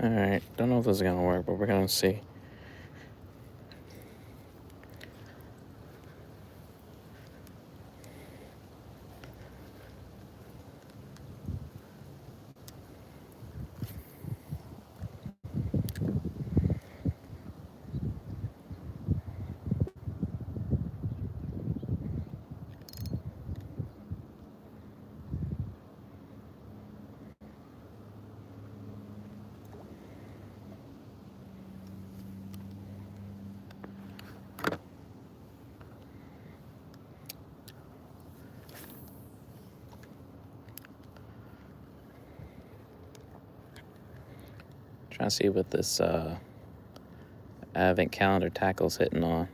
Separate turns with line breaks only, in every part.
Alright, don't know if this is gonna work, but we're gonna see. Trying to see what this advent calendar tackle's hitting on.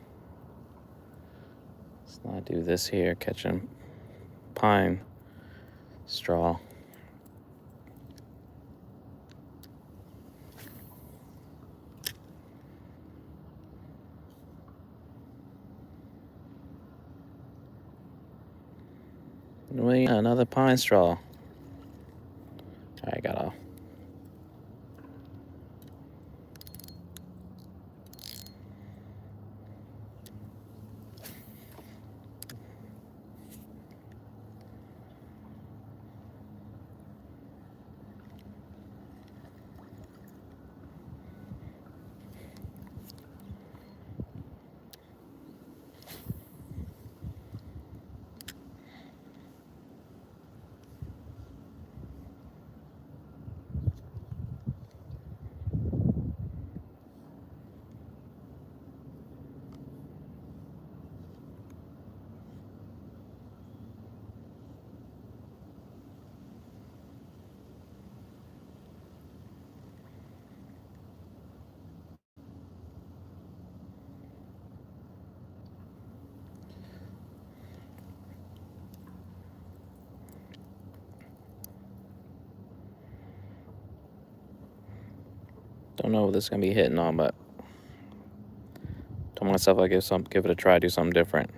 So I do this here, catching pine straw. Wait, another pine straw. I got off. Don't know what this is gonna be hitting on, but told myself I'd give it a try, do something different.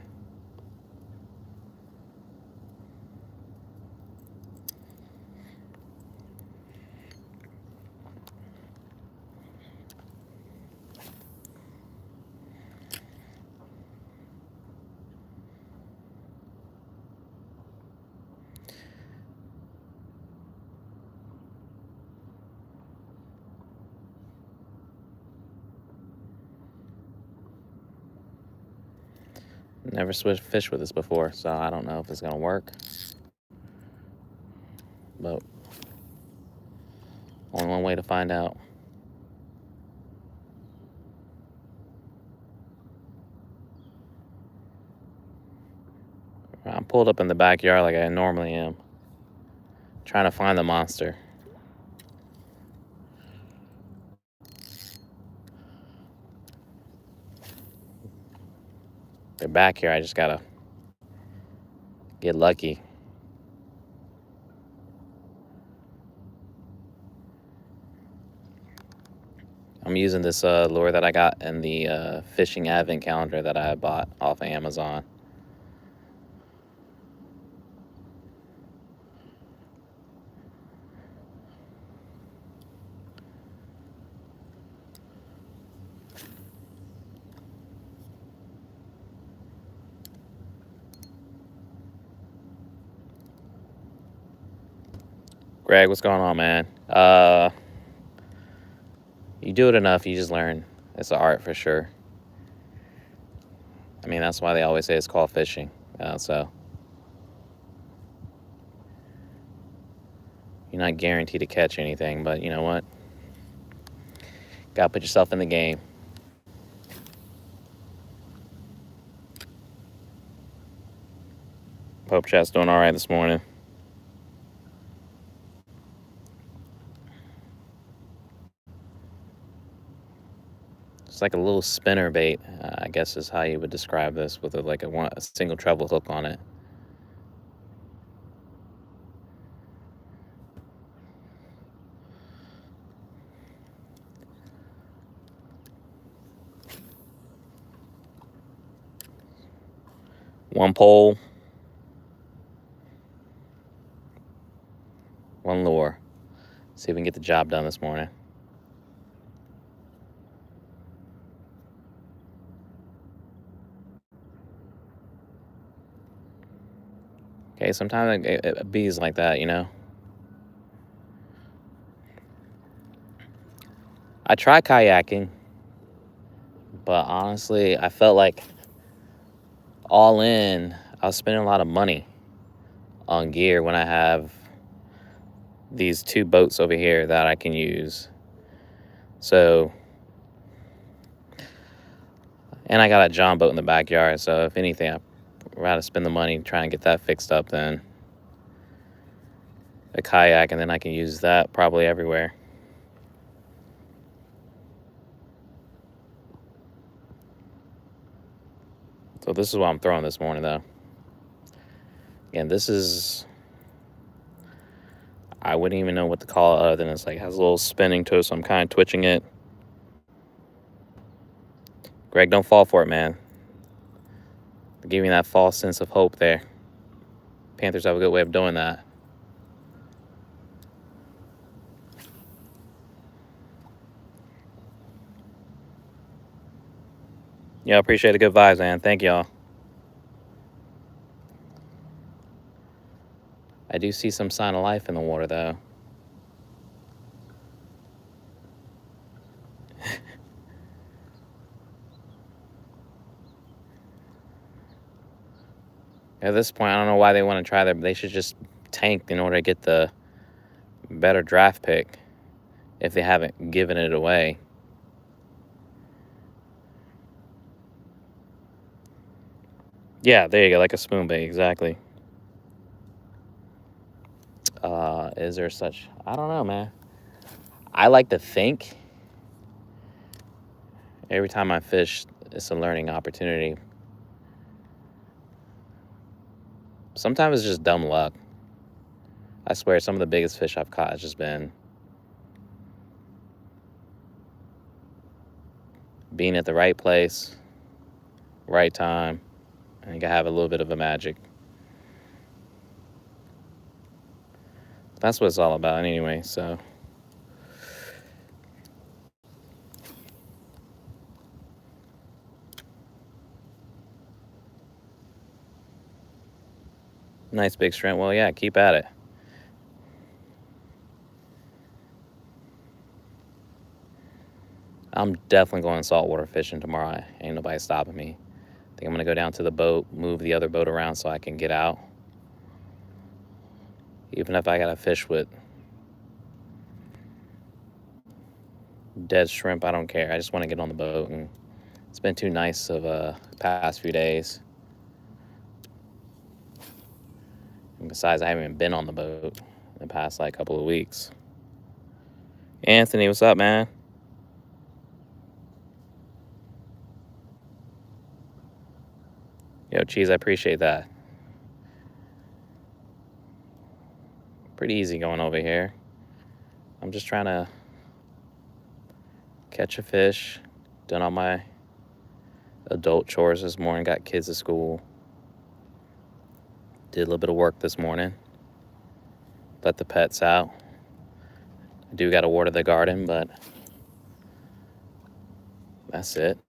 Never fished with this before, so I don't know if it's gonna work. But only one way to find out. I'm pulled up in the backyard like I normally am, trying to find the monster. They're back here, I just gotta get lucky. I'm using this lure that I got in the fishing advent calendar that I bought off of Amazon. Greg, what's going on, man? You do it enough, you just learn. It's an art for sure. I mean, that's why they always say it's called fishing. So you're not guaranteed to catch anything, but you know what? Gotta put yourself in the game. Hope chat's doing all right this morning. It's like a little spinner bait, I guess is how you would describe this, with a single treble hook on it. One pole, one lure. See if we can get the job done this morning. Okay, sometimes it bees like that, you know. I try kayaking, but honestly, I felt like all in, I was spending a lot of money on gear when I have these two boats over here that I can use. So, and I got a John boat in the backyard. So, if anything, I'd rather spend the money trying to get that fixed up than a kayak, and then I can use that probably everywhere. So, this is what I'm throwing this morning, though. And this is, I wouldn't even know what to call it other than it's like has a little spinning to it, so I'm kind of twitching it. Greg, don't fall for it, man. Give me that false sense of hope there. Panthers have a good way of doing that. Yeah, I appreciate the good vibes, man. Thank y'all. I do see some sign of life in the water, though. At this point, I don't know why they want to try that, but they should just tank in order to get the better draft pick if they haven't given it away. Yeah, there you go, like a spoon bait, exactly. Is there such? I don't know, man. I like to think every time I fish, it's a learning opportunity. Sometimes it's just dumb luck. I swear, some of the biggest fish I've caught has just been being at the right place, right time, and you gotta have a little bit of a magic. That's what it's all about anyway, so. Nice big shrimp. Well, yeah, keep at it. I'm definitely going saltwater fishing tomorrow. Ain't nobody stopping me. I think I'm gonna go down to the boat, move the other boat around so I can get out. Even if I gotta fish with dead shrimp, I don't care. I just want to get on the boat, and it's been too nice of past few days. And besides, I haven't even been on the boat in the past like couple of weeks. Anthony, what's up, man? Yo, Cheese, I appreciate that. Pretty easy going over here. I'm just trying to catch a fish. Done all my adult chores this morning. Got kids at school. Did a little bit of work this morning. Let the pets out. I do got to water the garden, but that's it.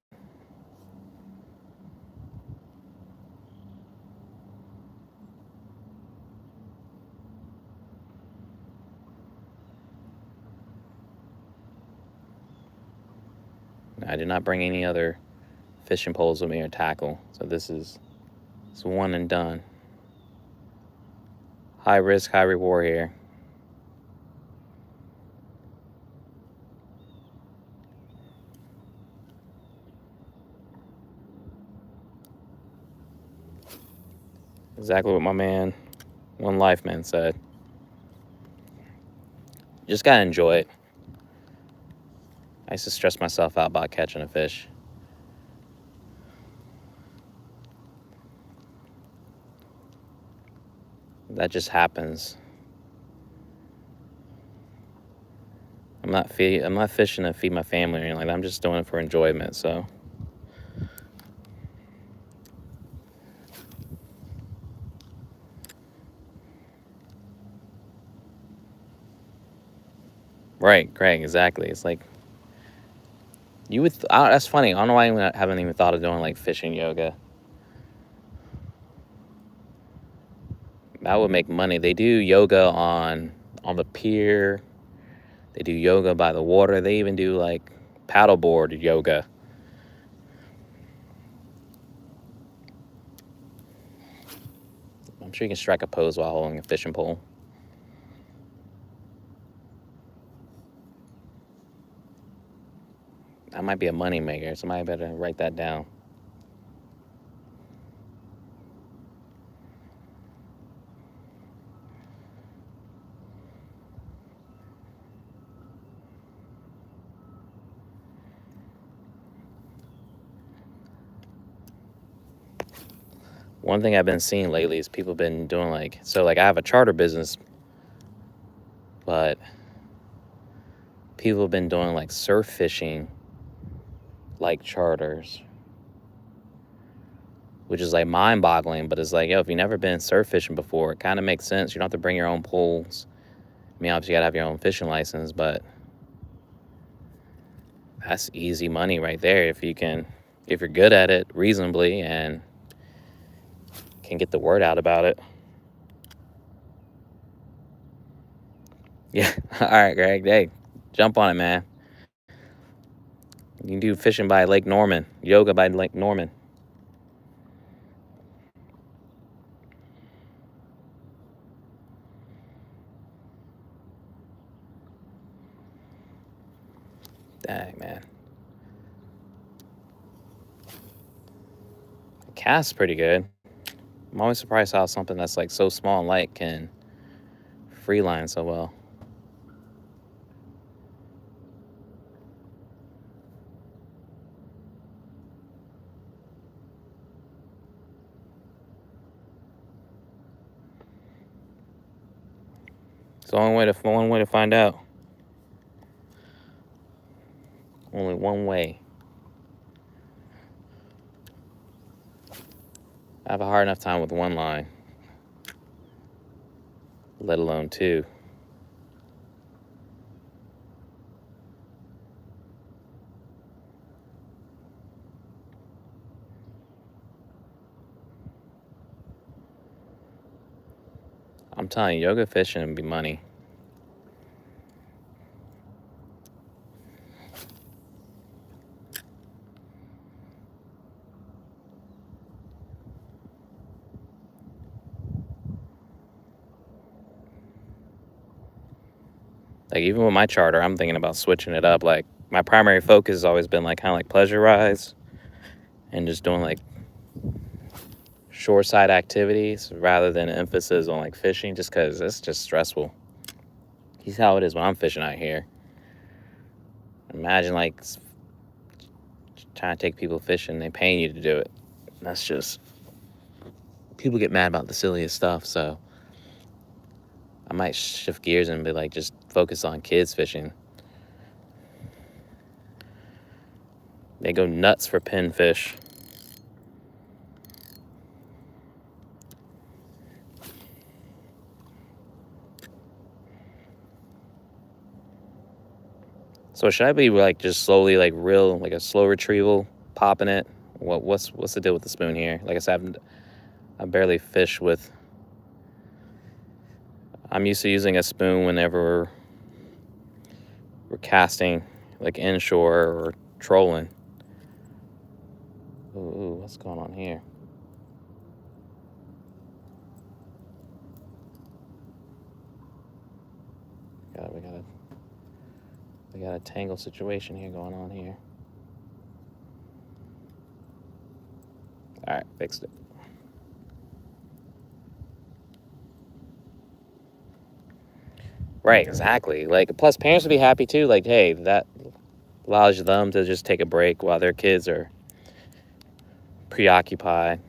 I did not bring any other fishing poles with me or tackle, so this is one and done. High risk, high reward here. Exactly what my man, One Life Man, said. You just gotta enjoy it. I used to stress myself out about catching a fish. That just happens. I'm not fishing to feed my family or anything like that. I'm just doing it for enjoyment, so. Right, Greg, exactly. It's like, you would, that's funny. I don't know why I haven't even thought of doing like fishing yoga. That would make money. They do yoga on the pier. They do yoga by the water. They even do like paddleboard yoga. I'm sure you can strike a pose while holding a fishing pole. That might be a money maker. Somebody better write that down. One thing I've been seeing lately is people been doing like, so like I have a charter business, but people have been doing like surf fishing like charters, which is like mind boggling, but it's like, yo, if you've never been surf fishing before, it kind of makes sense. You don't have to bring your own poles. I mean, obviously you gotta have your own fishing license, but that's easy money right there if you're good at it reasonably and can get the word out about it. Yeah. All right, Greg. Hey, jump on it, man. You can do fishing by Lake Norman, yoga by Lake Norman. Dang, man. The cast's pretty good. I'm always surprised how something that's like so small and light can free line so well. It's the only way to find out. Only one way. I have a hard enough time with one line, let alone two. I'm telling you, yoga fishing would be money. Like even with my charter, I'm thinking about switching it up. Like my primary focus has always been like kind of like pleasure rides and just doing like shoreside activities rather than emphasis on like fishing, just because it's just stressful. He's how it is when I'm fishing out here. Imagine like trying to take people fishing, they paying you to do it. That's just, people get mad about the silliest stuff. So I might shift gears and be like, just focus on kids fishing. They go nuts for pinfish. So should I be like just slowly like real like a slow retrieval, popping it? What's the deal with the spoon here? Like I said, I barely fish with. I'm used to using a spoon whenever we're casting, like inshore or trolling. Ooh, what's going on here? We got a tangle situation here going on here. All right, fixed it. Right, exactly. Like, plus parents would be happy too. Like, hey, that allows them to just take a break while their kids are preoccupied.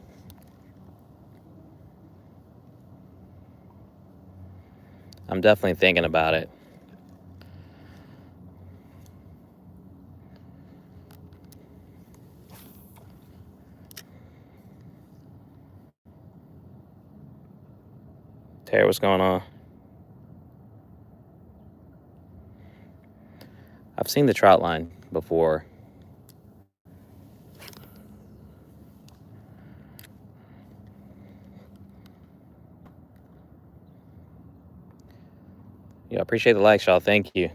I'm definitely thinking about it. Terry, what's going on? I've seen the trout line before. Yeah, appreciate the likes, y'all. Thank you.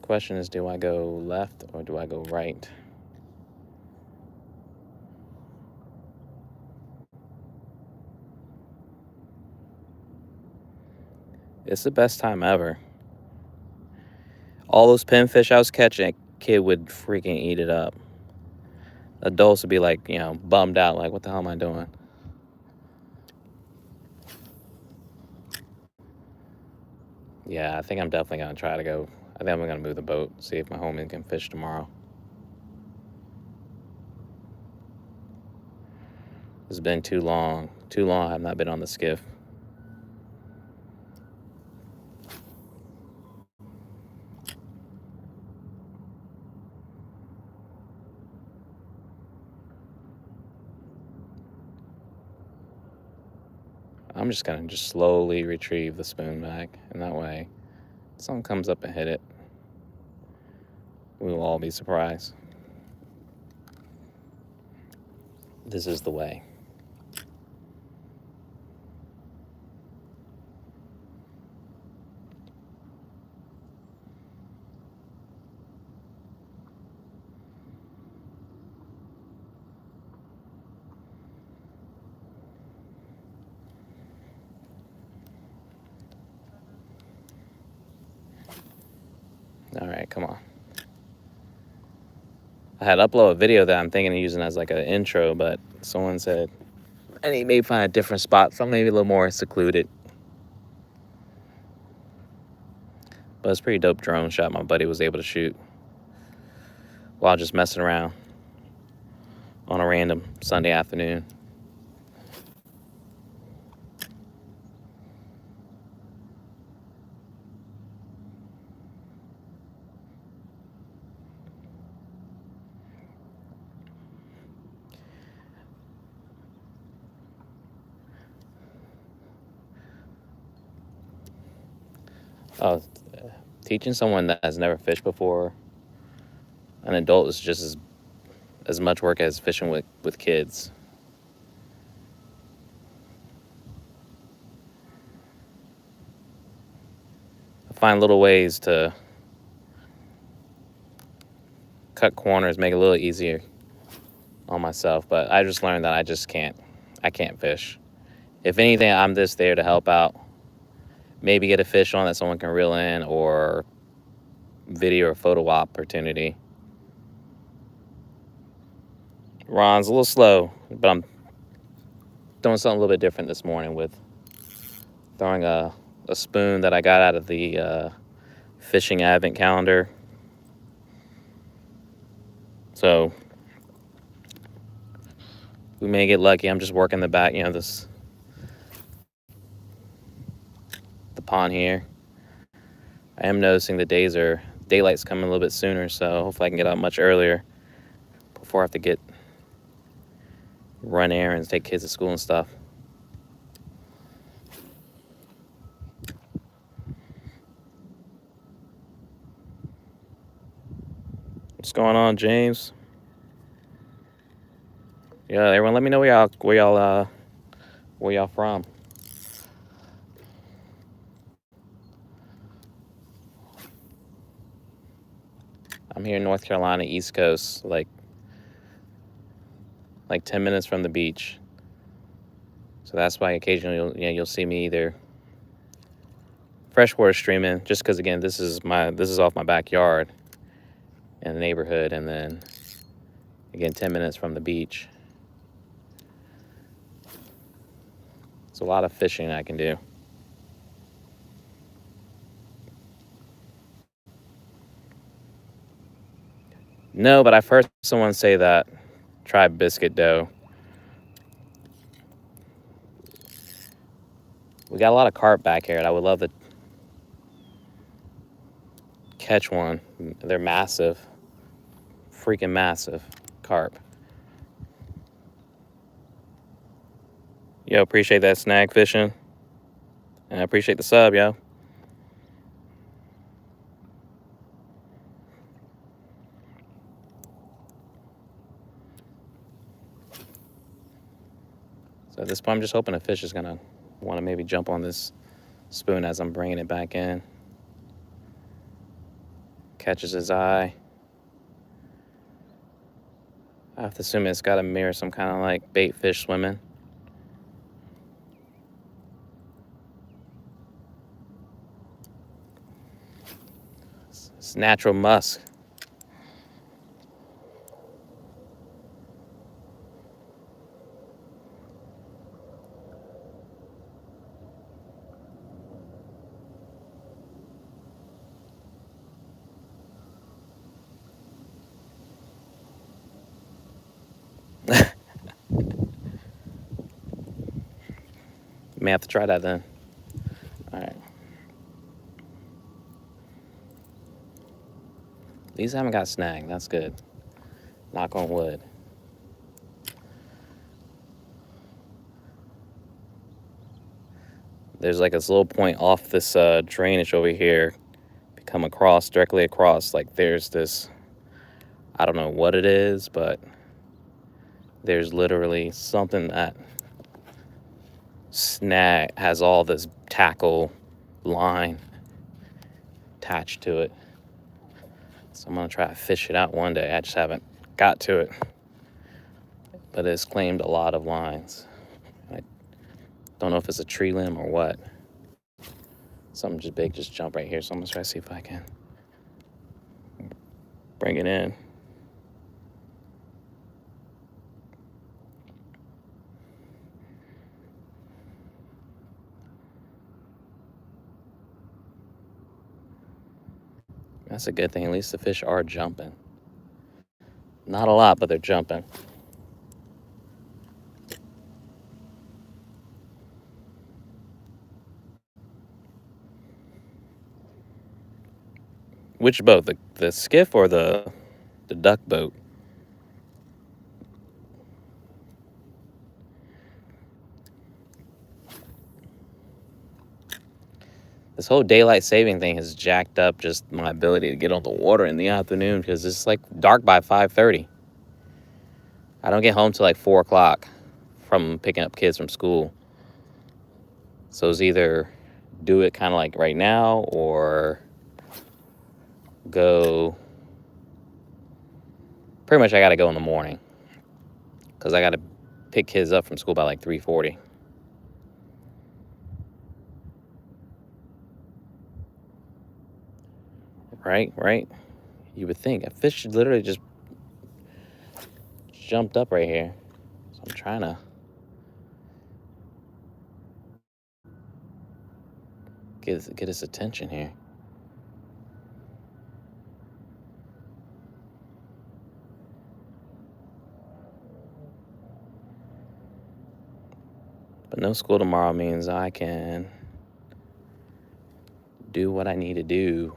Question is, do I go left or do I go right? It's the best time ever. All those pinfish I was catching, kid would freaking eat it up. Adults would be like, bummed out, like, what the hell am I doing? Yeah, I think I'm definitely going to try to go. I think I'm going to move the boat, see if my homie can fish tomorrow. It's been too long. Too long I have not been on the skiff. I'm just going to slowly retrieve the spoon back. And that way, if someone comes up and hit it, we will all be surprised. This is the way. All right, come on. I had uploaded a video that I'm thinking of using as like an intro, but someone said I need maybe find a different spot, something maybe a little more secluded. But it's a pretty dope drone shot my buddy was able to shoot while just messing around on a random Sunday afternoon. Oh, teaching someone that has never fished before, an adult, is just as much work as fishing with kids. I find little ways to cut corners, make it a little easier on myself, but I just learned that I can't fish. If anything, I'm just there to help out. Maybe get a fish on that someone can reel in, or video or photo opportunity. Ron's a little slow, but I'm doing something a little bit different this morning with throwing a spoon that I got out of the fishing advent calendar. So we may get lucky. I'm just working the back, the pond here. I am noticing the daylight's coming a little bit sooner, so hopefully I can get out much earlier before I have to run errands, take kids to school and stuff. What's going on, James? Yeah, everyone, let me know where y'all from. I'm here in North Carolina, East Coast, like 10 minutes from the beach. So that's why occasionally you'll see me either freshwater streaming, just because again this is off my backyard in the neighborhood, and then again 10 minutes from the beach. It's a lot of fishing I can do. No, but I've heard someone say that try biscuit dough. We got a lot of carp back here, and I would love to catch one. They're massive, freaking massive carp. Yo, appreciate that snag fishing, and I appreciate the sub, yo. So at this point, I'm just hoping a fish is gonna want to maybe jump on this spoon as I'm bringing it back in. Catches his eye. I have to assume it's got to mirror some kind of like bait fish swimming. It's natural musk. May have to try that then. All right. These haven't got snagged. That's good. Knock on wood. There's like this little point off this drainage over here. Come across, directly across. Like there's this, I don't know what it is, but there's literally something that has all this tackle line attached to it. So I'm gonna try to fish it out one day. I just haven't got to it, but it's claimed a lot of lines. I don't know if it's a tree limb or what. Something just big just jumped right here, so I'm gonna try to see if I can bring it in. That's a good thing. At least the fish are jumping. Not a lot, but they're jumping. Which boat? The skiff or the duck boat? This whole daylight saving thing has jacked up just my ability to get on the water in the afternoon because it's like dark by 5:30. I don't get home till like 4 o'clock from picking up kids from school. So it's either do it kind of like right now or go. Pretty much I got to go in the morning because I got to pick kids up from school by like 3:40. Right. You would think a fish should literally just jumped up right here. So I'm trying to get his attention here. But no school tomorrow means I can do what I need to do.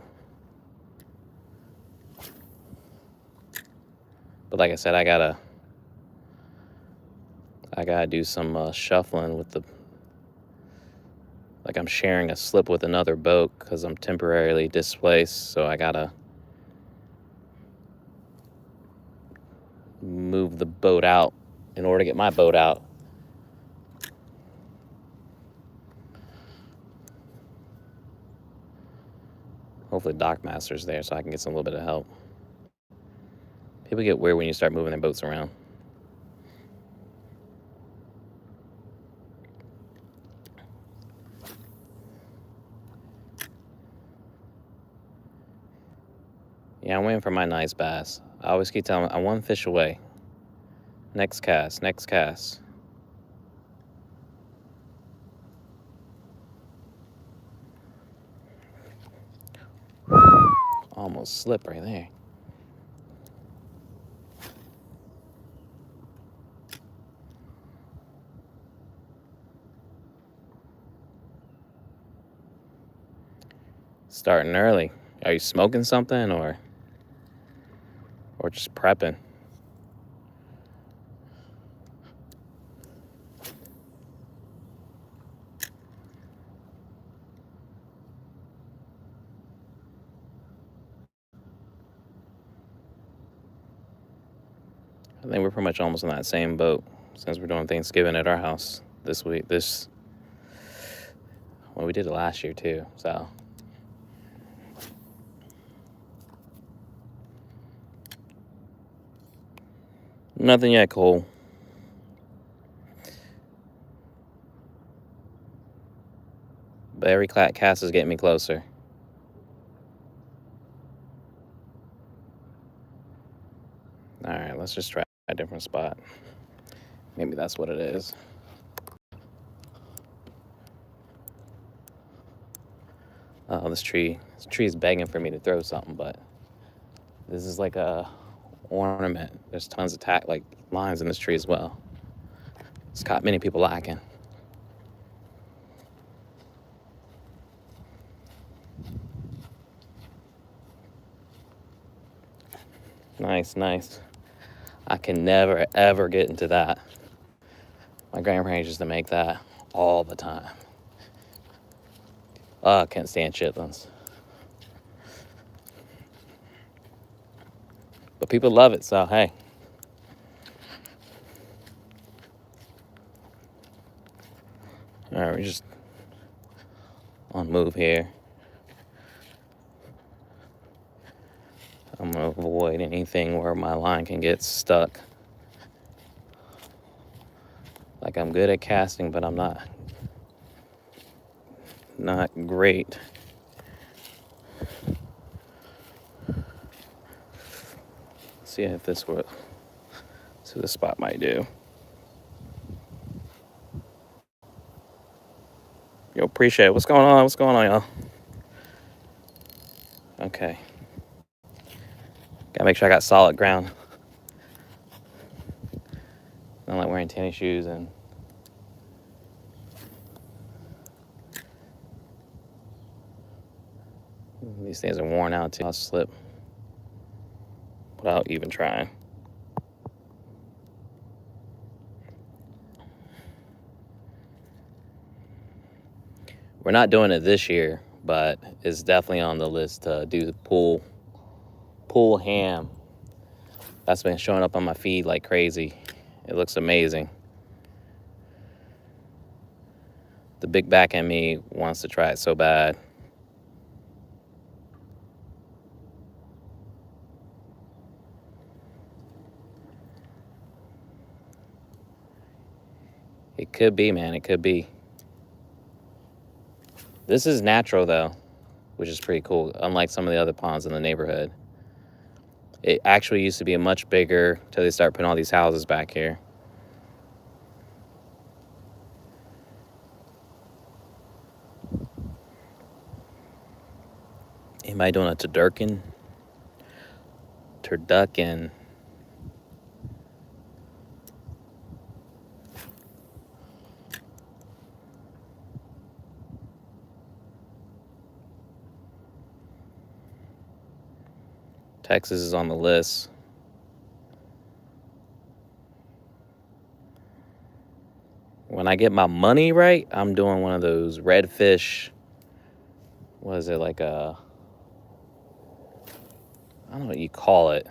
But like I said, I gotta do some shuffling with the. Like I'm sharing a slip with another boat because I'm temporarily displaced, so I gotta move the boat out in order to get my boat out. Hopefully Dockmaster's there so I can get some little bit of help. People get weird when you start moving their boats around. Yeah, I'm waiting for my nice bass. I always keep telling them, I'm one fish away. Next cast. Almost slipped right there. Starting early. Are you smoking something or just prepping? I think we're pretty much almost in that same boat since we're doing Thanksgiving at our house. this week. Well, we did it last year too, so. Nothing yet, Cole. But every cast is getting me closer. All right, let's just try a different spot. Maybe that's what it is. Oh, this tree is begging for me to throw something, but this is like a ornament. There's tons of lines in this tree as well. It's caught many people lacking. Nice, nice. I can never, ever get into that. My grandparents used to make that all the time. I can't stand chitlins. But people love it, so hey. All right, we're just on move here. I'm gonna avoid anything where my line can get stuck. Like, I'm good at casting, but I'm not great. See if this what this spot might do. Yo, appreciate it. What's going on? What's going on, y'all? Okay. Gotta make sure I got solid ground. I don't like wearing tennis shoes and these things are worn out too. I'll slip without even trying. We're not doing it this year, but it's definitely on the list to do the pull ham. That's been showing up on my feed like crazy. It looks amazing. The big back in me wants to try it so bad. It could be, man. It could be. This is natural, though, which is pretty cool, unlike some of the other ponds in the neighborhood. It actually used to be much bigger until they start putting all these houses back here. Anybody doing a turducken? Texas is on the list. When I get my money right, I'm doing one of those redfish. What is it, like a... I don't know what you call it.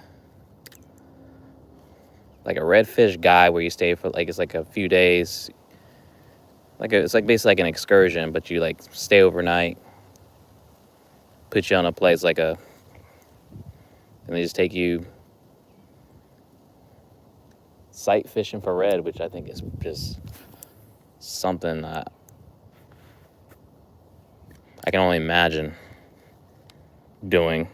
Like a redfish guide where you stay for it's like a few days. It's like basically like an excursion, but you like stay overnight. Put you on a place and they just take you sight fishing for red, which I think is just something that I can only imagine doing.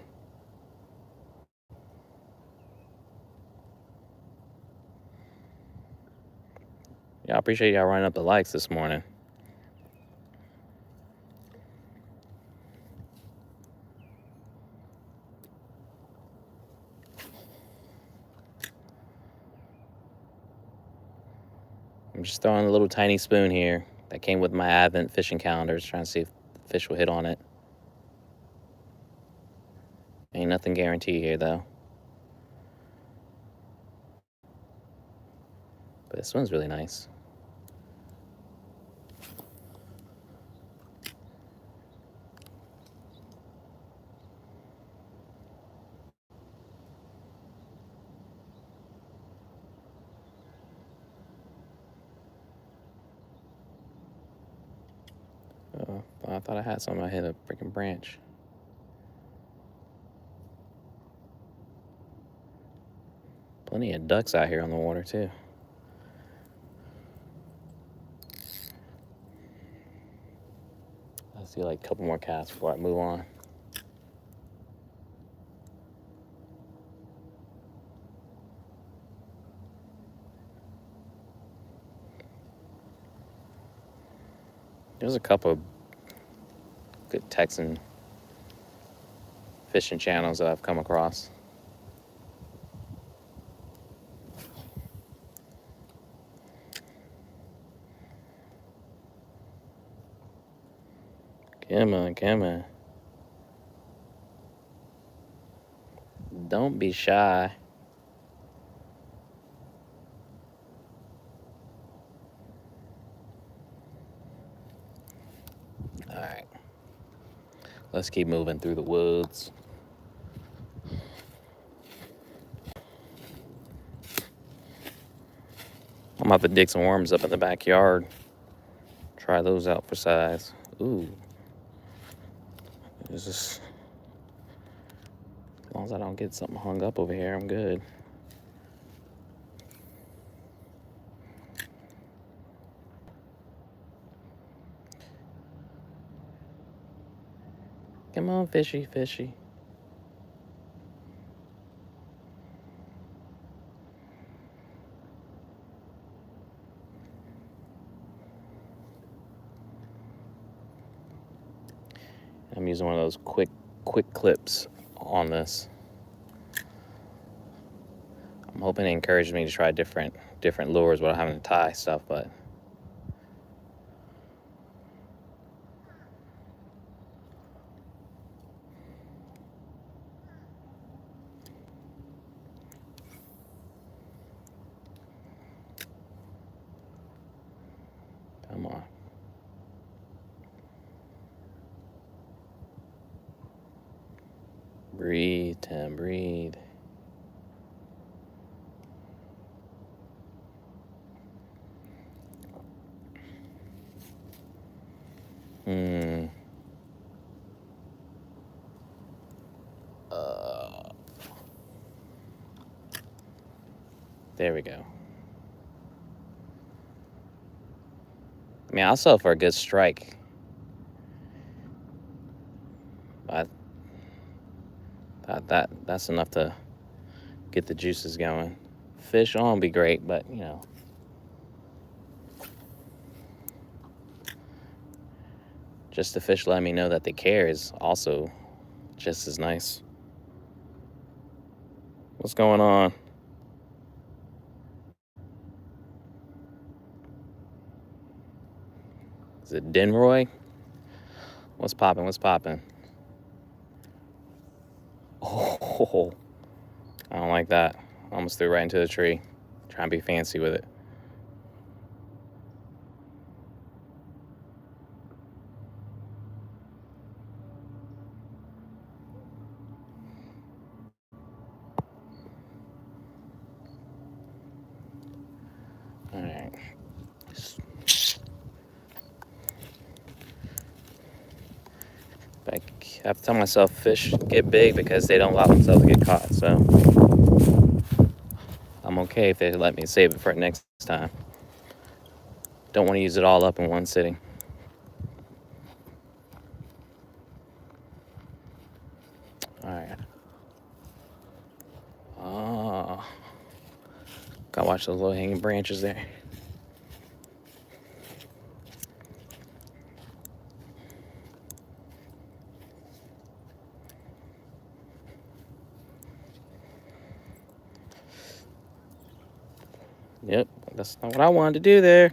Yeah, I appreciate y'all running up the likes this morning. I'm just throwing a little tiny spoon here that came with my Advent fishing calendars, trying to see if the fish will hit on it. Ain't nothing guaranteed here, though. But this one's really nice. I thought I had something. I hit a freaking branch. Plenty of ducks out here on the water, too. I'll see like a couple more casts before I move on. There's a couple of good Texan fishing channels that I've come across. Come on, come on. Don't be shy. All right. Let's keep moving through the woods. I'm about to dig some worms up in the backyard. Try those out for size. Ooh. This is, as long as I don't get something hung up over here, I'm good. Come on, fishy, fishy. I'm using one of those quick clips on this. I'm hoping it encourages me to try different lures without having to tie stuff, but come on. Breathe, Tim, breathe. There we go. I mean, I'll sell for a good strike. That's enough to get the juices going. Fish on would be great, but you know. Just the fish letting me know that they care is also just as nice. What's going on? Is it Denroy? What's popping? What's popping? Oh, I don't like that. Almost threw right into the tree. Trying to be fancy with it. All right. I have to tell myself fish get big because they don't allow themselves to get caught, so I'm okay if they let me save it for next time. Don't want to use it all up in one sitting. All right. Oh, gotta watch those low-hanging branches there. Yep, that's not what I wanted to do there.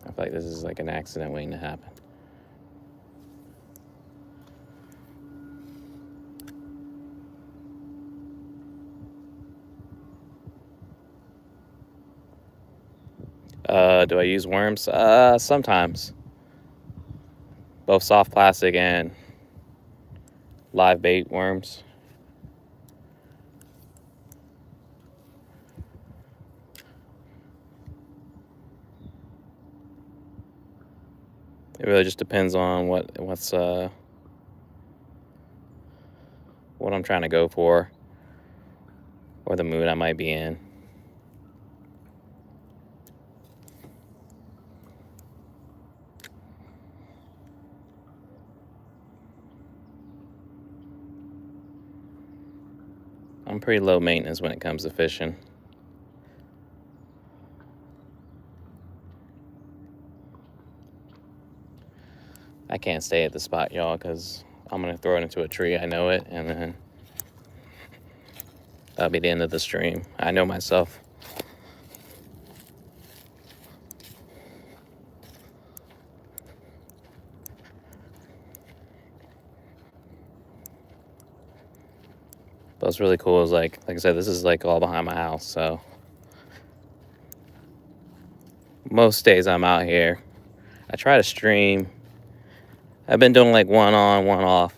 I feel like this is like an accident waiting to happen. Do I use worms? Sometimes. Both soft plastic and live bait worms. It really just depends on what I'm trying to go for, or the mood I might be in. I'm pretty low maintenance when it comes to fishing. I can't stay at the spot, y'all, because I'm going to throw it into a tree. I know it, and then that'll be the end of the stream. I know myself. But what's really cool is, like I said, this is like all behind my house, so most days I'm out here. I try to stream. I've been doing like one on, one off.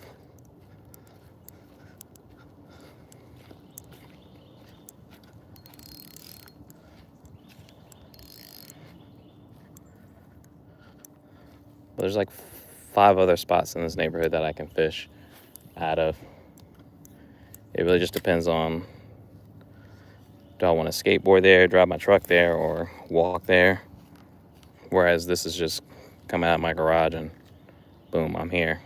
But there's like 5 other spots in this neighborhood that I can fish out of. It really just depends on, do I want to skateboard there, drive my truck there, or walk there? Whereas this is just come out of my garage and boom, I'm here.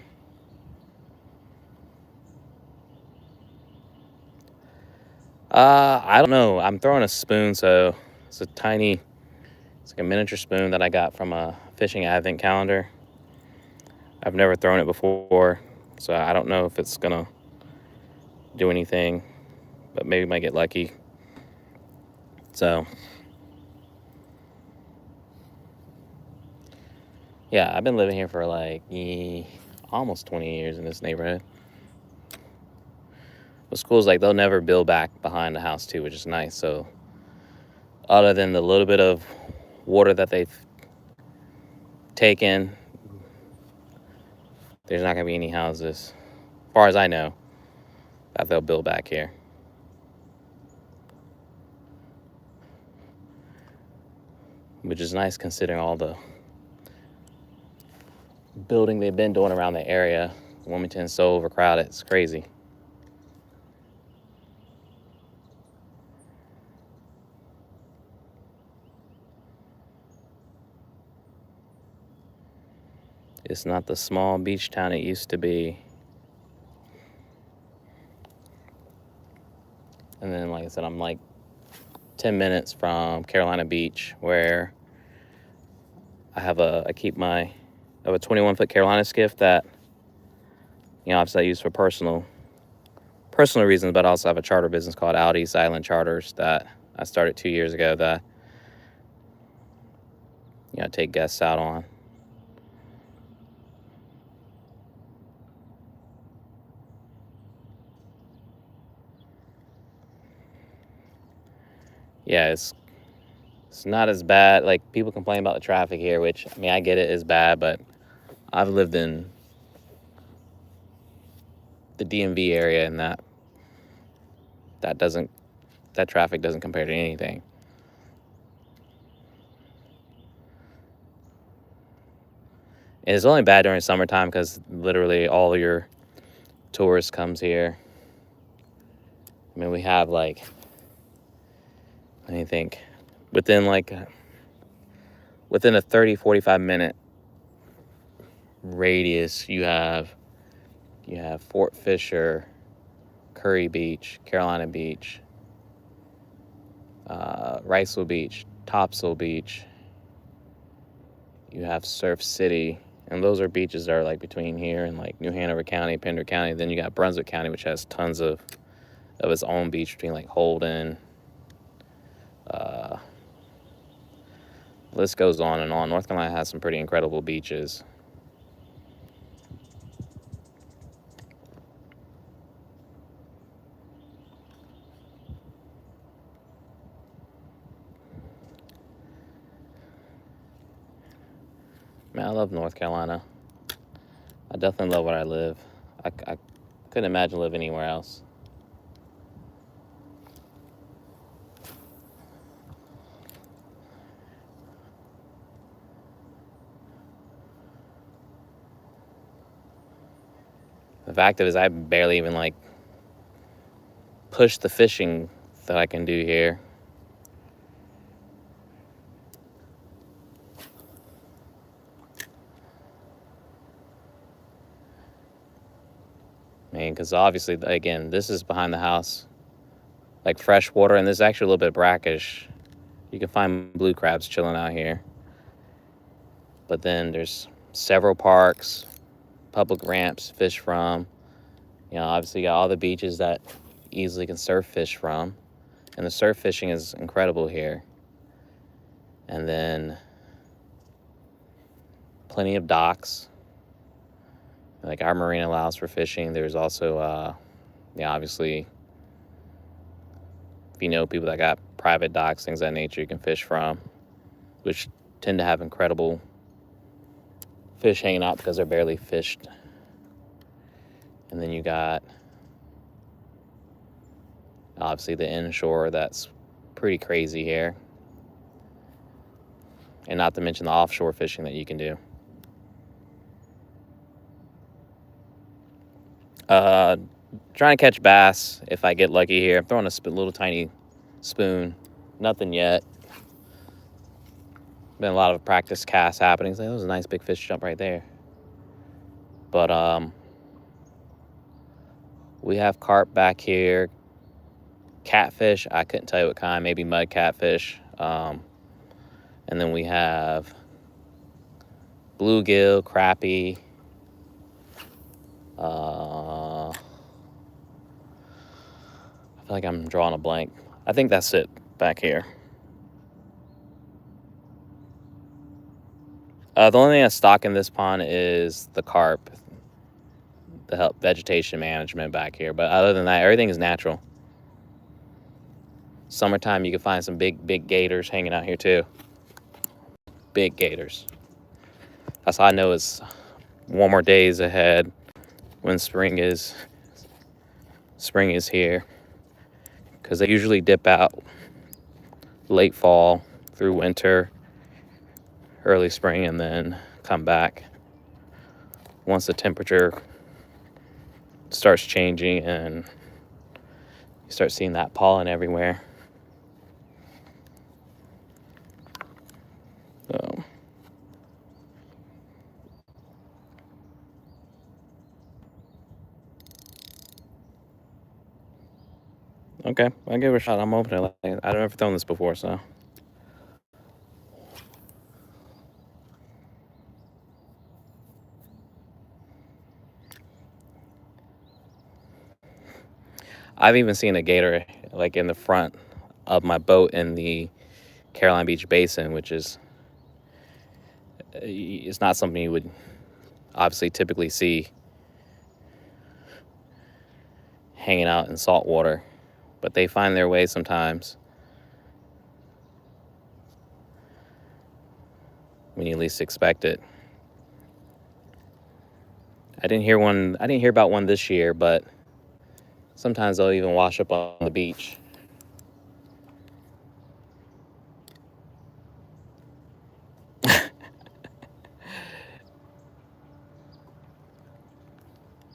I don't know. I'm throwing a spoon, so it's a tiny, it's like a miniature spoon that I got from a fishing advent calendar. I've never thrown it before, so I don't know if it's gonna do anything, but maybe might get lucky. So yeah, I've been living here for like almost 20 years in this neighborhood. What's cool is like they'll never build back behind the house too, which is nice. So other than the little bit of water that they've taken, there's not gonna be any houses, as far as I know, that they'll build back here. Which is nice considering all the building they've been doing around the area. Wilmington's so overcrowded, it's crazy. It's not the small beach town it used to be. And then, like I said, I'm like 10 minutes from Carolina Beach, where I have a 21-foot Carolina skiff that, obviously I use for personal reasons, but I also have a charter business called Out East Island Charters that I started 2 years ago that, I take guests out on. Yeah, it's not as bad. Like, people complain about the traffic here, which, I mean, I get it is bad, but I've lived in the DMV area, and that traffic doesn't compare to anything. And it's only bad during summertime because literally all your tourists comes here. I mean, we have like, let me think, within a 30, 45 minute radius, you have Fort Fisher, Curry Beach, Carolina Beach, Riceville Beach, Topsail Beach. You have Surf City, and those are beaches that are like between here and like New Hanover County, Pender County. Then you got Brunswick County, which has tons of its own beach between like Holden. List goes on and on. North Carolina has some pretty incredible beaches. Man, I love North Carolina. I definitely love where I live. I couldn't imagine living anywhere else. fact of it is I barely even like push the fishing that I can do here. I mean, because obviously, again, this is behind the house, like fresh water, and this is actually a little bit brackish. You can find blue crabs chilling out here. But then there's several parks, public ramps, fish from. You know, obviously you got all the beaches that easily can surf fish from. And the surf fishing is incredible here. And then plenty of docks. Like our marina allows for fishing. There's also, obviously, if you know people that got private docks, things of that nature, you can fish from, which tend to have incredible fish hanging out because they're barely fished. And then you got, obviously, the inshore that's pretty crazy here. And not to mention the offshore fishing that you can do. Trying to catch bass if I get lucky here. I'm throwing a little tiny spoon. Nothing yet. Been a lot of practice casts happening. So that was a nice big fish jump right there. But we have carp back here. Catfish, I couldn't tell you what kind. Maybe mud catfish. And then we have bluegill, crappie. I feel like I'm drawing a blank. I think that's it back here. The only thing that's stock in this pond is the carp, the help vegetation management back here. But other than that, everything is natural. Summertime, you can find some big gators hanging out here too. Big gators. That's how I know it's warmer days ahead when spring is here. Because they usually dip out late fall through winter, early spring, and then come back once the temperature starts changing and you start seeing that pollen everywhere. So, okay, I'll give it a shot. I'm open it. I've never done this before, so. I've even seen a gator like in the front of my boat in the Caroline Beach Basin, which is, it's not something you would obviously typically see hanging out in salt water, but they find their way sometimes when you least expect it. I didn't hear about one this year, but sometimes they'll even wash up on the beach.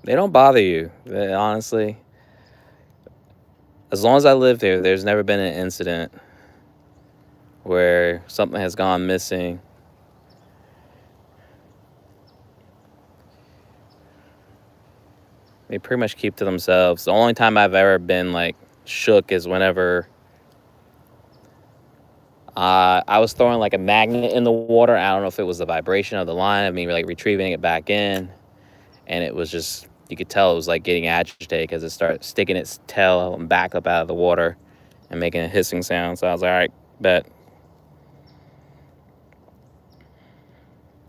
They don't bother you, honestly. As long as I live here, there's never been an incident where something has gone missing. They pretty much keep to themselves. The only time I've ever been like shook is whenever I was throwing like a magnet in the water. I don't know if it was the vibration of the line of me like retrieving it back in, and it was just, you could tell it was like getting agitated because it started sticking its tail back up out of the water and making a hissing sound. So I was like, all right, bet.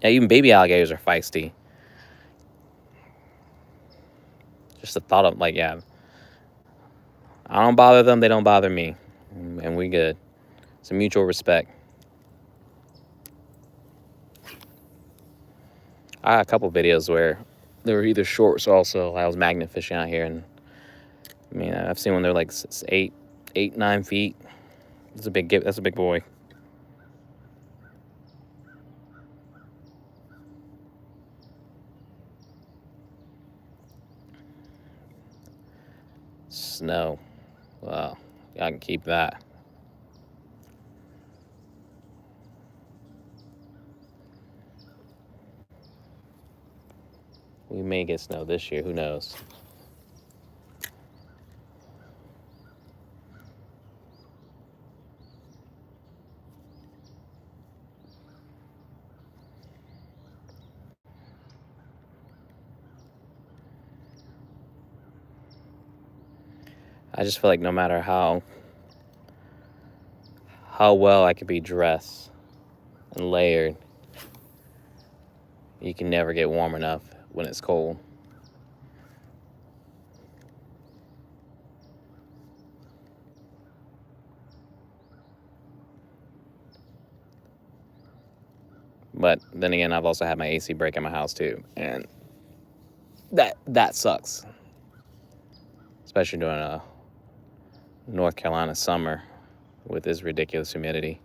Yeah, even baby alligators are feisty. Just the thought of like, yeah, I don't bother them, they don't bother me, and we good. It's a mutual respect. I had a couple videos where they were either shorts also. I was magnet fishing out here, and I mean, I've seen when they're like 9 feet. That's a big boy. Snow. Well, I can keep that. We may get snow this year. Who knows? I just feel like no matter how well I could be dressed and layered, you can never get warm enough when it's cold. But then again, I've also had my AC break in my house too, and that sucks, especially during a North Carolina summer with this ridiculous humidity.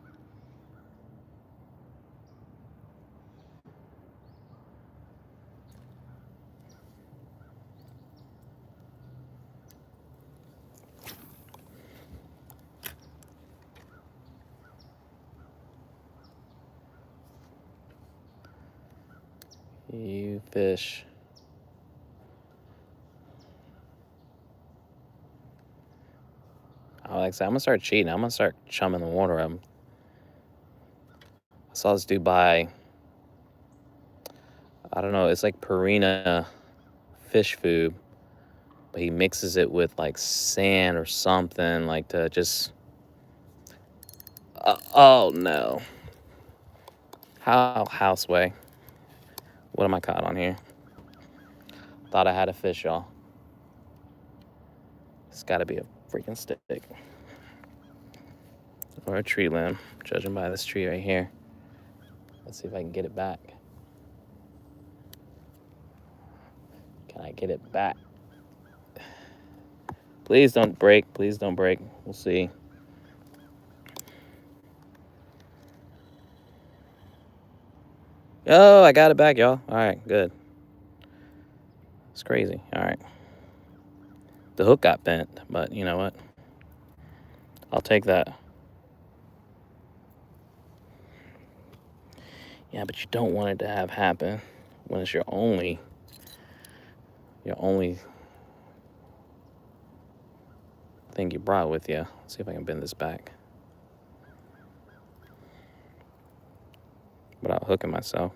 You fish. Like I said, I'm gonna start cheating. I'm gonna start chumming the water up. I saw this dude buy, I don't know, it's like Purina fish food, but he mixes it with like sand or something, like to just. Oh no! How houseway? What am I caught on here? Thought I had a fish, y'all. It's got to be a freaking stick or a tree limb, judging by this tree right here. Let's see if I can get it back. Can I get it back? Please don't break. Please don't break. We'll see. Oh, I got it back, y'all. All right, good. It's crazy. All right. The hook got bent, but you know what? I'll take that. Yeah, but you don't want it to have happen when it's your only thing you brought with you. Let's see if I can bend this back without hooking myself.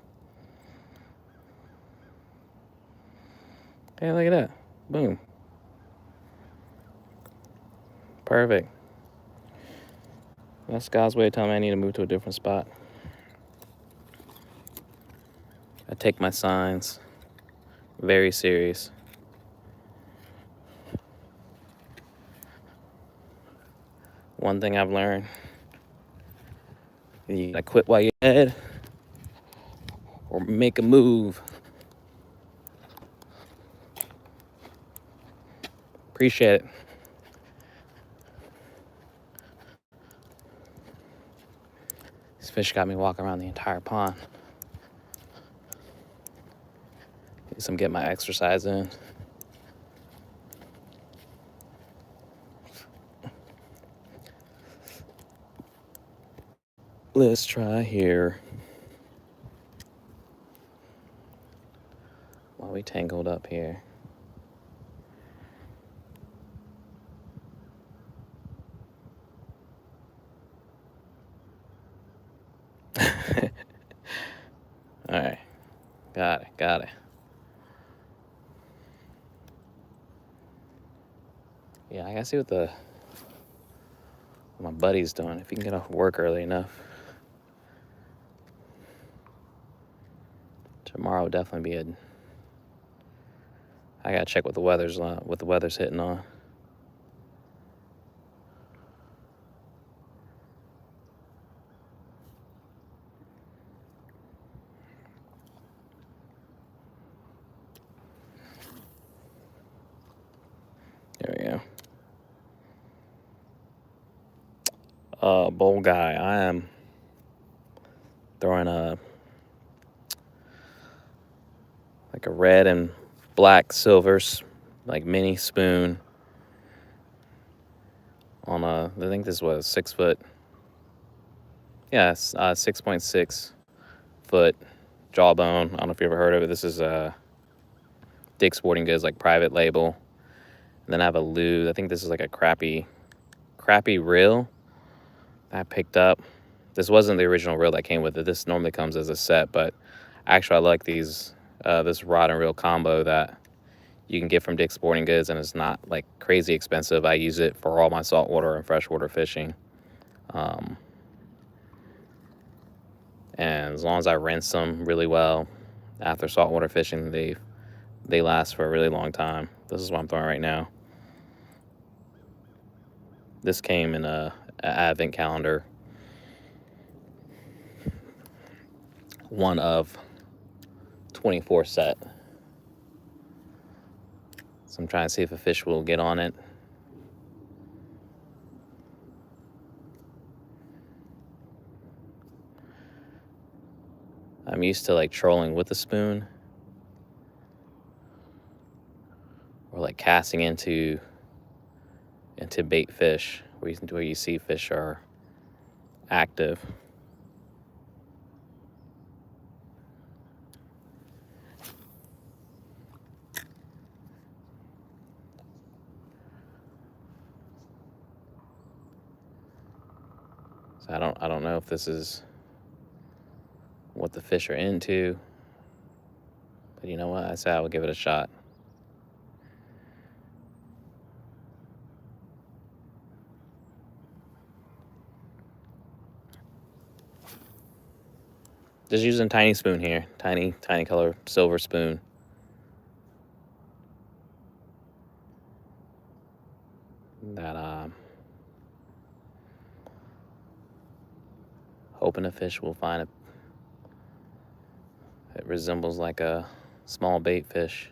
Hey, look at that. Boom. Perfect. That's God's way of telling me I need to move to a different spot. I take my signs very serious. One thing I've learned, you gotta quit while you're ahead or make a move. Appreciate it. These fish got me walking around the entire pond. At least I'm getting my exercise in. Let's try here. While we tangled up here. All right. Got it. Yeah, I gotta see what my buddy's doing. If he can get off work early enough. Tomorrow will definitely be I gotta check what the weather's hitting on. There we go. Bowl guy. I am throwing a red and black silvers, like mini spoon on a, I think this was 6 foot, yeah, 6.6 foot Jawbone. I don't know if you ever heard of it. This is Dick's Sporting Goods, like private label. And then I have a Lou. I think this is like a crappy reel I picked up. This wasn't the original reel that came with it. This normally comes as a set, but actually I like these this rod and reel combo that you can get from Dick's Sporting Goods, and it's not like crazy expensive. I use it for all my saltwater and freshwater fishing. And as long as I rinse them really well after saltwater fishing, they last for a really long time. This is what I'm throwing right now. This came in a advent calendar, one of 24 set. So I'm trying to see if a fish will get on it. I'm used to like trolling with a spoon, or like casting into bait fish where you see fish are active. So I don't know if this is what the fish are into, but you know what? I say I would give it a shot. Just using tiny spoon here, tiny color silver spoon. That hoping a fish will find it. It resembles like a small bait fish.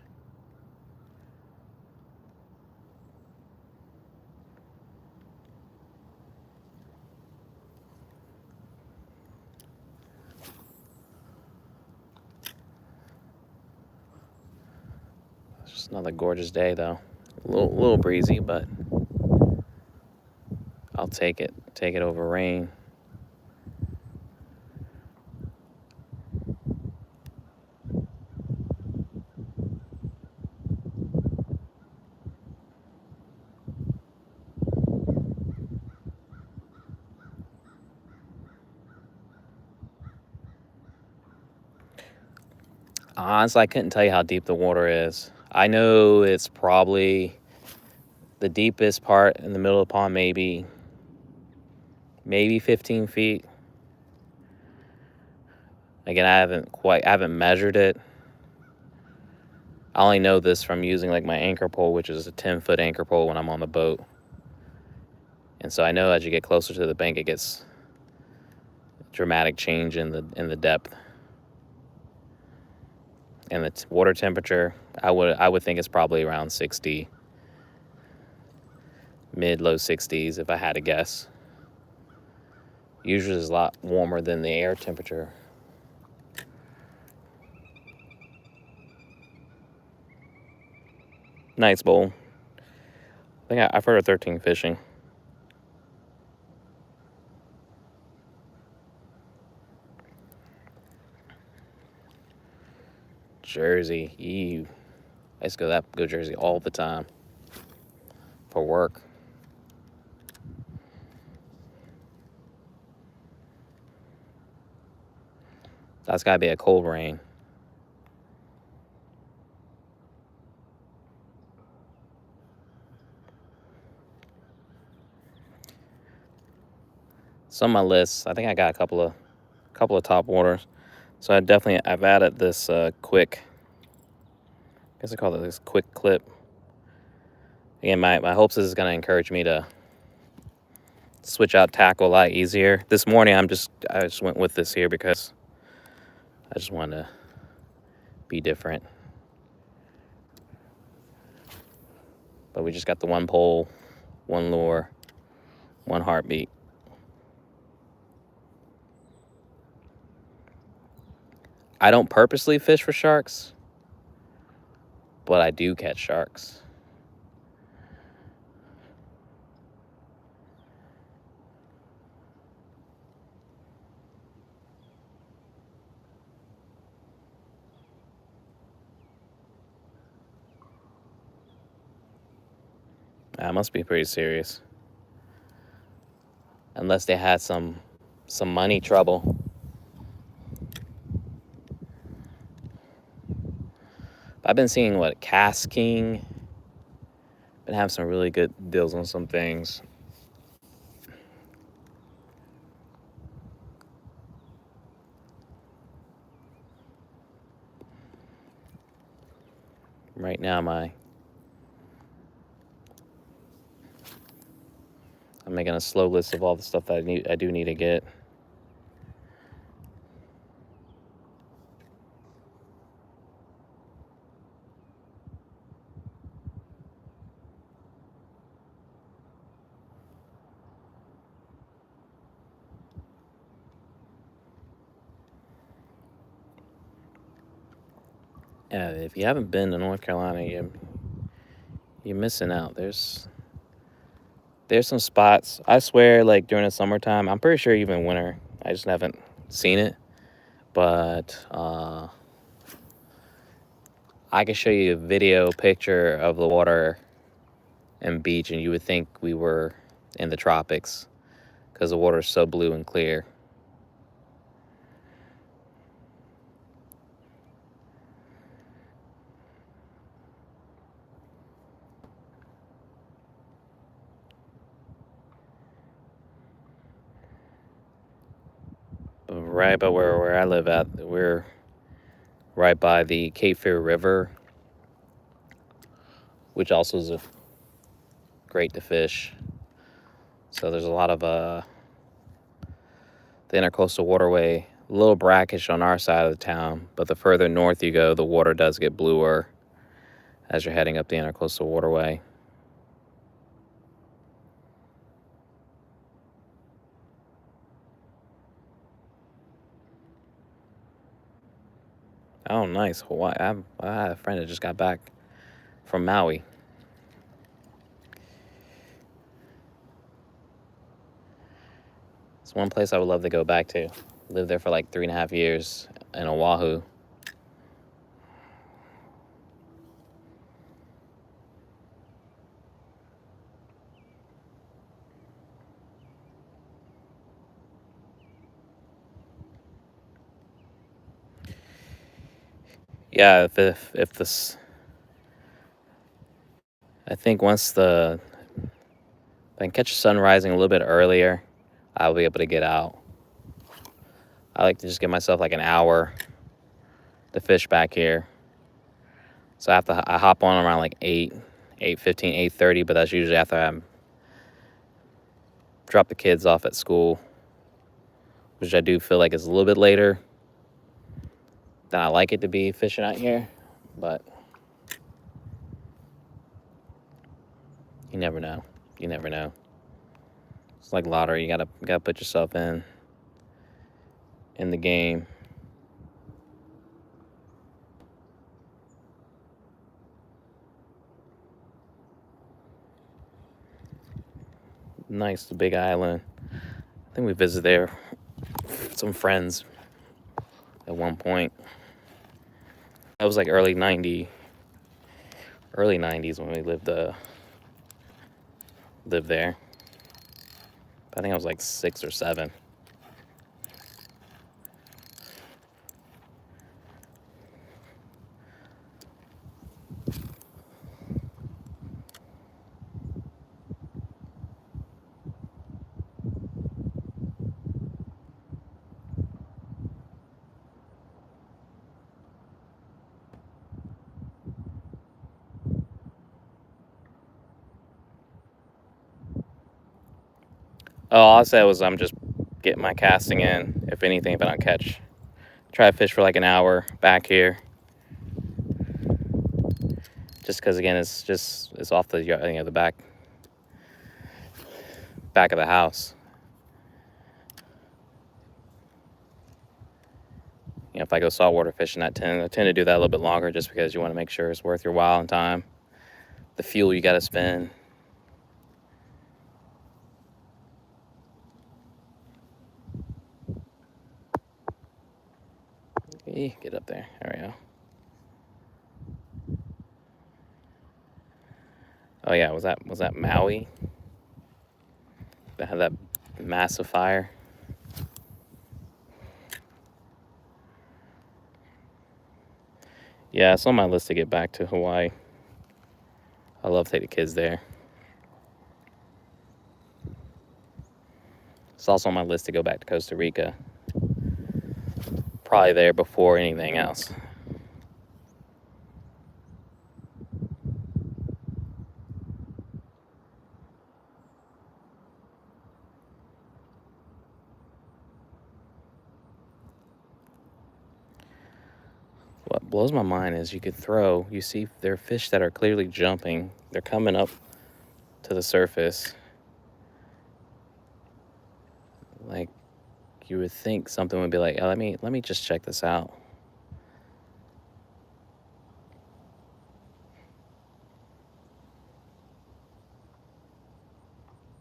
It's just another gorgeous day though. A little breezy, but I'll take it. Take it over rain. Honestly, I couldn't tell you how deep the water is. I know it's probably the deepest part in the middle of the pond, maybe 15 feet. Again, I haven't measured it. I only know this from using like my anchor pole, which is a 10-foot anchor pole when I'm on the boat. And so I know as you get closer to the bank, it gets dramatic change in the depth. And the water temperature, I would think it's probably around 60, mid-low 60s if I had to guess. Usually it's a lot warmer than the air temperature. Nice bowl. I think I've heard of 13 fishing. Jersey, ew. I used to go Jersey all the time for work. That's gotta be a cold rain. Some of my lists, I think I got a couple of top waters. So I've added this quick, I guess I call it this quick clip. Again, my hopes is gonna encourage me to switch out tackle a lot easier. This morning I just went with this here because I just wanted to be different. But we just got the one pole, one lure, one heartbeat. I don't purposely fish for sharks, but I do catch sharks. That must be pretty serious. Unless they had some money trouble. I've been seeing what Cask King been having some really good deals on some things. Right now, I'm making a slow list of all the stuff that I do need to get. Yeah, if you haven't been to North Carolina, you're missing out. There's some spots. I swear, like during the summertime, I'm pretty sure even winter. I just haven't seen it, but I can show you a video picture of the water and beach, and you would think we were in the tropics because the water is so blue and clear. Right about where I live at, we're right by the Cape Fear River, which also is great to fish. So there's a lot of the Intercoastal Waterway, a little brackish on our side of the town, but the further north you go, the water does get bluer as you're heading up the Intercoastal Waterway. Oh, nice. Hawaii. I had a friend that just got back from Maui. It's one place I would love to go back to. Lived there for like 3.5 years in Oahu. Yeah, if this, I think once if I can catch the sun rising a little bit earlier, I'll be able to get out. I like to just give myself like an hour to fish back here. So I hop on around like 8:15, 8:30, but that's usually after I drop the kids off at school, which I do feel like is a little bit later than I like it to be fishing out here, but you never know. You never know. It's like lottery. You gotta put yourself in the game. Nice, the Big Island. I think we visited there with some friends at one point. That was like early 90s when we lived there. I think I was like 6 or 7. Oh, all I said was I'm just getting my casting in. If anything, if I don't catch, try to fish for like an hour back here. Just because again, it's off the the back of the house. If I go saltwater fishing, I tend to do that a little bit longer, just because you want to make sure it's worth your while and time. The fuel you got to spend. Get up there. There we go. Oh yeah, was that Maui that had that massive fire? Yeah, it's on my list to get back to Hawaii. I love to take the kids there. It's also on my list to go back to Costa Rica. Probably there before anything else. What blows my mind is you see there are fish that are clearly jumping. They're coming up to the surface. Like, you would think something would be like, oh, let me just check this out.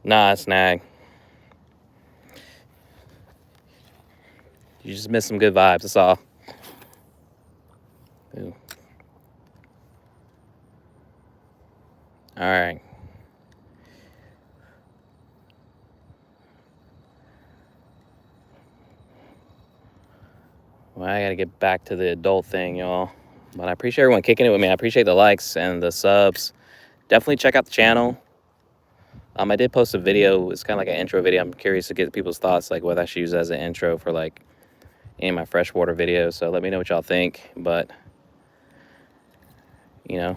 Nah, snag. You just missed some good vibes, that's all. Ooh. All right. Well, I gotta get back to the adult thing, y'all. But I appreciate everyone kicking it with me. I appreciate the likes and the subs. Definitely check out the channel. I did post a video. It's kind of like an intro video. I'm curious to get people's thoughts, like what I should use as an intro for like any of my freshwater videos. So let me know what y'all think. But, you know,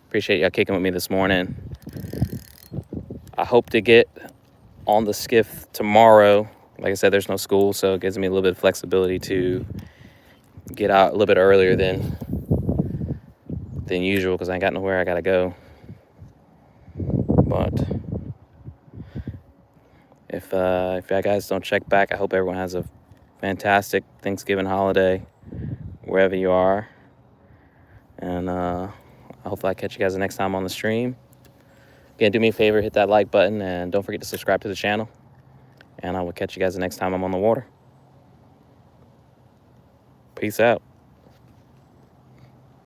appreciate y'all kicking with me this morning. I hope to get on the skiff tomorrow. Like I said, there's no school, so it gives me a little bit of flexibility to get out a little bit earlier than usual because I ain't got nowhere I gotta go. But if you guys don't check back, I hope everyone has a fantastic Thanksgiving holiday wherever you are. And hopefully I catch you guys the next time on the stream. Again, do me a favor, hit that like button, and don't forget to subscribe to the channel. And I will catch you guys the next time I'm on the water. Peace out.